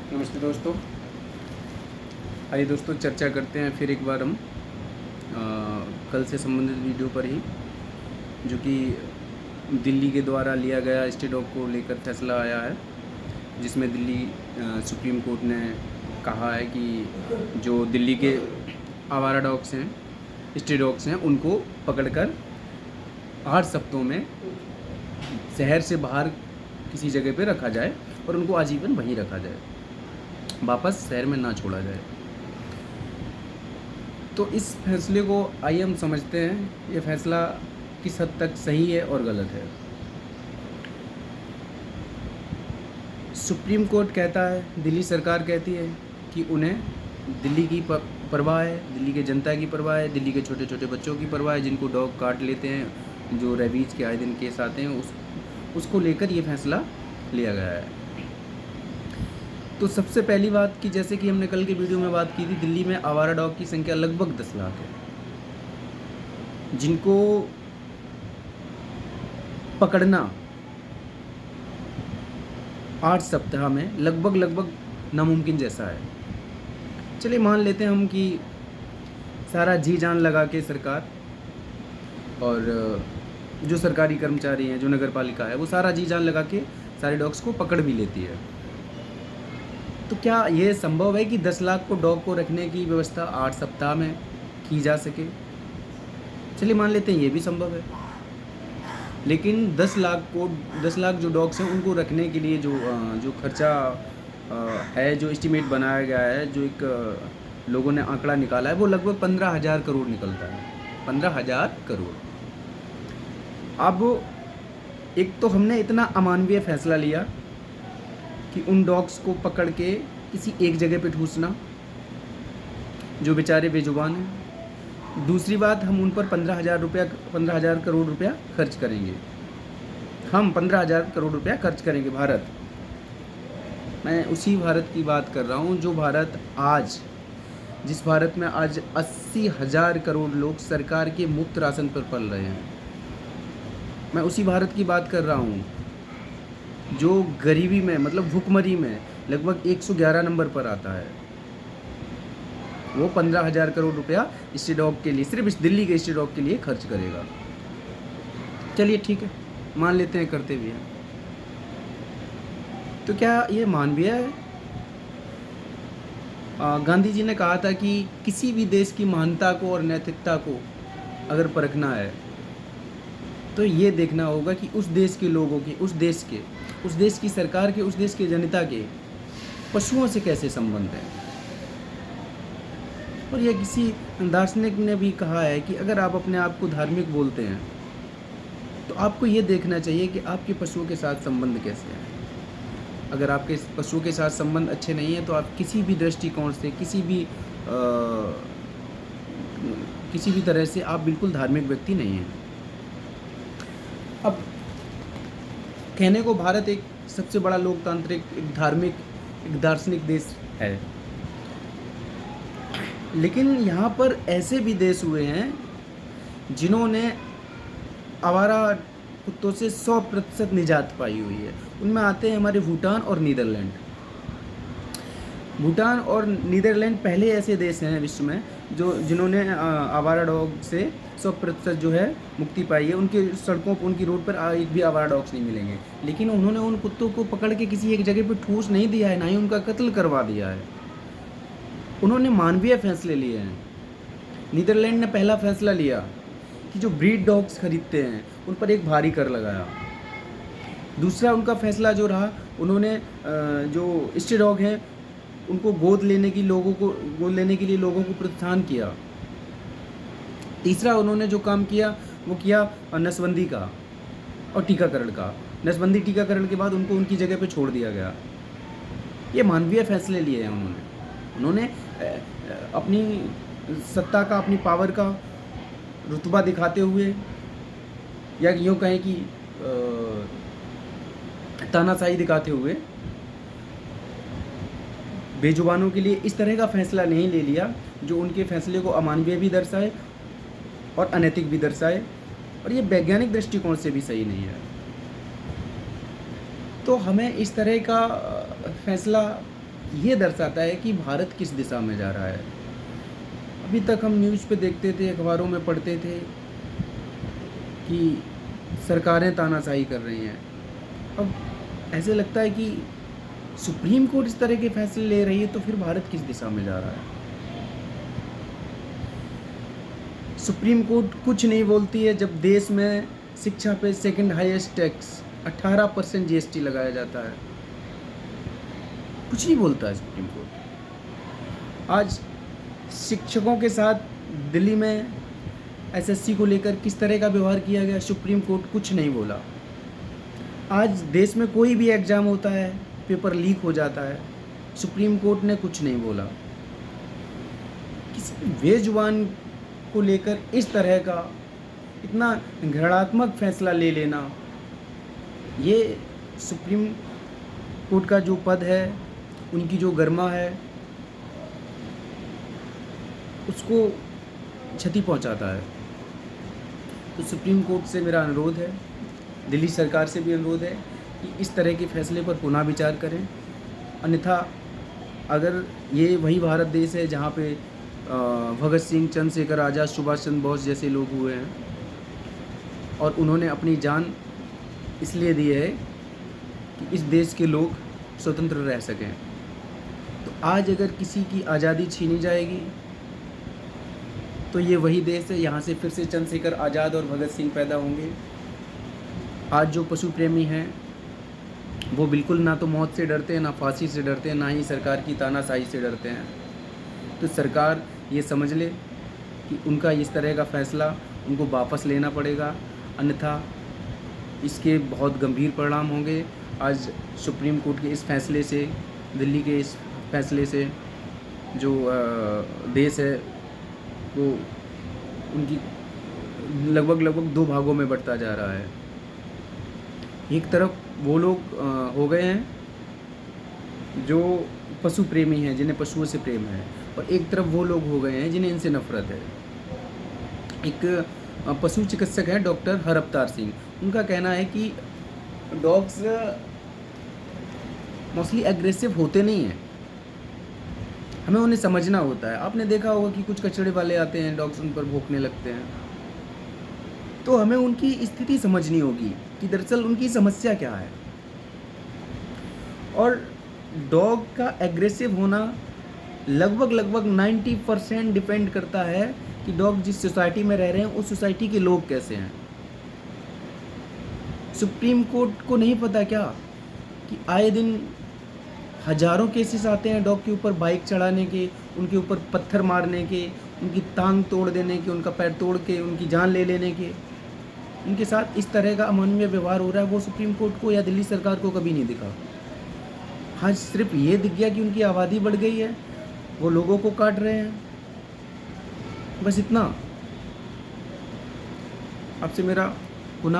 नमस्ते दोस्तों। आइए दोस्तों चर्चा करते हैं फिर एक बार हम कल से संबंधित वीडियो पर ही, जो कि दिल्ली के द्वारा लिया गया स्टे डॉग को लेकर फैसला आया है, जिसमें दिल्ली सुप्रीम कोर्ट ने कहा है कि जो दिल्ली के आवारा डॉग्स हैं, स्टे डॉग्स हैं, उनको पकड़कर 8 सप्ताहों में शहर से बाहर किसी जगह पे रखा जाए और उनको आजीवन वहीं रखा जाए, वापस शहर में ना छोड़ा जाए। तो इस फैसले को आइए हम समझते हैं, ये फैसला किस हद तक सही है और गलत है। सुप्रीम कोर्ट कहता है, दिल्ली सरकार कहती है कि उन्हें दिल्ली की परवाह है, दिल्ली के जनता की परवाह है, दिल्ली के छोटे छोटे बच्चों की परवाह है जिनको डॉग काट लेते हैं, जो रेबीज़ के आए दिन केस आते हैं, उसको लेकर ये फैसला लिया गया है। तो सबसे पहली बात कि जैसे कि हमने कल के वीडियो में बात की थी, दिल्ली में आवारा डॉग की संख्या लगभग 10 लाख है, जिनको पकड़ना 8 सप्ताह में लगभग नामुमकिन जैसा है। चलिए मान लेते हैं हम कि सारा जी जान लगा के सरकार और जो सरकारी कर्मचारी हैं, जो नगर पालिका है, वो सारा जी जान लगा के सारे डॉग्स को पकड़ भी लेती है। तो क्या ये संभव है कि 10 लाख को डॉग को रखने की व्यवस्था 8 सप्ताह में की जा सके? चलिए मान लेते हैं ये भी संभव है, लेकिन 10 लाख जो डॉग्स हैं उनको रखने के लिए जो खर्चा है, जो एस्टीमेट बनाया गया है, जो एक लोगों ने आंकड़ा निकाला है, वो लगभग 15,000 करोड़ निकलता है। 15,000 करोड़। अब एक तो हमने इतना अमानवीय फैसला लिया कि उन डॉग्स को पकड़ के किसी एक जगह पे ठूसना, जो बेचारे बेजुबान हैं। दूसरी बात, हम उन पर 15,000 करोड़ रुपया खर्च करेंगे। हम 15,000 करोड़ रुपया खर्च करेंगे, भारत। मैं उसी भारत की बात कर रहा हूँ जिस भारत में आज 80,000 करोड़ लोग सरकार के मुफ्त राशन पर पल रहे हैं। मैं उसी भारत की बात कर रहा हूँ जो गरीबी में, मतलब भुखमरी में लगभग 111 नंबर पर आता है। वो 15,000 करोड़ रुपया स्टे डॉग के लिए, सिर्फ इस दिल्ली के स्टे डॉग के लिए खर्च करेगा। चलिए ठीक है, मान लेते हैं करते भी हैं। तो क्या ये मानवीय है? गांधी जी ने कहा था कि किसी भी देश की महानता को और नैतिकता को अगर परखना है तो ये देखना होगा कि उस देश के लोगों के, उस देश की सरकार के, उस देश की जनता के पशुओं से कैसे संबंध है। और यह किसी दार्शनिक ने भी कहा है कि अगर आप अपने आप को धार्मिक बोलते हैं तो आपको ये देखना चाहिए कि आपके पशुओं के साथ संबंध कैसे हैं। अगर आपके पशुओं के साथ संबंध अच्छे नहीं हैं तो आप किसी भी दृष्टिकोण से, किसी भी तरह से आप बिल्कुल धार्मिक व्यक्ति नहीं हैं। अब कहने को भारत एक सबसे बड़ा लोकतांत्रिक, एक धार्मिक, एक दार्शनिक देश है, लेकिन यहाँ पर ऐसे भी देश हुए हैं जिन्होंने आवारा कुत्तों से 100% निजात पाई हुई है। उनमें आते हैं हमारे भूटान और नीदरलैंड। भूटान और नीदरलैंड पहले ऐसे देश हैं विश्व में जिन्होंने आवारा डॉग से 100% जो है मुक्ति पाई है। उनकी सड़कों पर, उनकी रोड पर एक भी आवारा डॉग्स नहीं मिलेंगे, लेकिन उन्होंने उन कुत्तों को पकड़ के किसी एक जगह पर ठूस नहीं दिया है, ना ही उनका कत्ल करवा दिया है। उन्होंने मानवीय फैसले लिए हैं। नीदरलैंड ने पहला फैसला लिया कि जो ब्रीड डॉग्स खरीदते हैं उन पर एक भारी कर लगाया। दूसरा उनका फैसला जो रहा, उन्होंने जो स्टे डॉग हैं उनको गोद लेने के लिए लोगों को प्रोत्साहन किया। तीसरा उन्होंने जो काम किया वो किया नसबंदी का और टीकाकरण का। नसबंदी टीकाकरण के बाद उनको उनकी जगह पे छोड़ दिया गया। ये मानवीय फैसले लिए हैं उन्होंने अपनी सत्ता का, अपनी पावर का रुतबा दिखाते हुए, या यूँ कहें कि तानाशाही दिखाते हुए बेजुबानों के लिए इस तरह का फैसला नहीं ले लिया जो उनके फैसले को अमानवीय भी दर्शाए और अनैतिक भी दर्शाए, और ये वैज्ञानिक दृष्टिकोण से भी सही नहीं है। तो हमें इस तरह का फैसला ये दर्शाता है कि भारत किस दिशा में जा रहा है। अभी तक हम न्यूज़ पे देखते थे, अखबारों में पढ़ते थे कि सरकारें तानाशाही कर रही हैं। अब ऐसे लगता है कि सुप्रीम कोर्ट इस तरह के फैसले ले रही है, तो फिर भारत किस दिशा में जा रहा है। सुप्रीम कोर्ट कुछ नहीं बोलती है जब देश में शिक्षा पे सेकंड हाईएस्ट टैक्स 18% जीएसटी लगाया जाता है। कुछ नहीं बोलता है सुप्रीम कोर्ट। आज शिक्षकों के साथ दिल्ली में एसएससी को लेकर किस तरह का व्यवहार किया गया, सुप्रीम कोर्ट कुछ नहीं बोला। आज देश में कोई भी एग्ज़ाम होता है, पेपर लीक हो जाता है, सुप्रीम कोर्ट ने कुछ नहीं बोला। किसी बेजुबान को लेकर इस तरह का इतना घृणात्मक फैसला ले लेना, ये सुप्रीम कोर्ट का जो पद है, उनकी जो गरिमा है, उसको क्षति पहुंचाता है। तो सुप्रीम कोर्ट से मेरा अनुरोध है, दिल्ली सरकार से भी अनुरोध है कि इस तरह के फैसले पर पुनः विचार करें। अन्यथा अगर ये वही भारत देश है जहाँ पे भगत सिंह, चंद्रशेखर आज़ाद, सुभाष चंद्र बोस जैसे लोग हुए हैं और उन्होंने अपनी जान इसलिए दी है कि इस देश के लोग स्वतंत्र रह सकें, तो आज अगर किसी की आज़ादी छीनी जाएगी तो ये वही देश है, यहाँ से फिर से चंद्रशेखर आज़ाद और भगत सिंह पैदा होंगे। आज जो पशु प्रेमी हैं वो बिल्कुल ना तो मौत से डरते हैं, ना फांसी से डरते हैं, ना ही सरकार की तानाशाही से डरते हैं। तो सरकार ये समझ ले कि उनका इस तरह का फ़ैसला उनको वापस लेना पड़ेगा, अन्यथा इसके बहुत गंभीर परिणाम होंगे। आज सुप्रीम कोर्ट के इस फैसले से, दिल्ली के इस फैसले से जो देश है वो उनकी लगभग 2 भागों में बंटता जा रहा है। एक तरफ वो लोग हो गए हैं जो पशु प्रेमी हैं, जिन्हें पशुओं से प्रेम है, और एक तरफ वो लोग हो गए हैं जिन्हें इनसे नफरत है। एक पशु चिकित्सक हैं डॉक्टर हरअवतार सिंह, उनका कहना है कि डॉग्स मोस्टली एग्रेसिव होते नहीं हैं, हमें उन्हें समझना होता है। आपने देखा होगा कि कुछ कचड़े वाले आते हैं, डॉग्स उन पर भौंकने लगते हैं, तो हमें उनकी स्थिति समझनी होगी कि दरअसल उनकी समस्या क्या है। और डॉग का एग्रेसिव होना लगभग 90% डिपेंड करता है कि डॉग जिस सोसाइटी में रह रहे हैं उस सोसाइटी के लोग कैसे हैं। सुप्रीम कोर्ट को नहीं पता क्या कि आए दिन हजारों केसेस आते हैं डॉग के ऊपर बाइक चढ़ाने के, उनके ऊपर पत्थर मारने के, उनकी टांग तोड़ देने के, उनका पैर तोड़ के उनकी जान ले लेने के। उनके साथ इस तरह का अमानवीय व्यवहार हो रहा है, वो सुप्रीम कोर्ट को या दिल्ली सरकार को कभी नहीं दिखा। हाँ, सिर्फ ये दिख गया कि उनकी आबादी बढ़ गई है, वो लोगों को काट रहे हैं, बस इतना। आपसे मेरा पुनः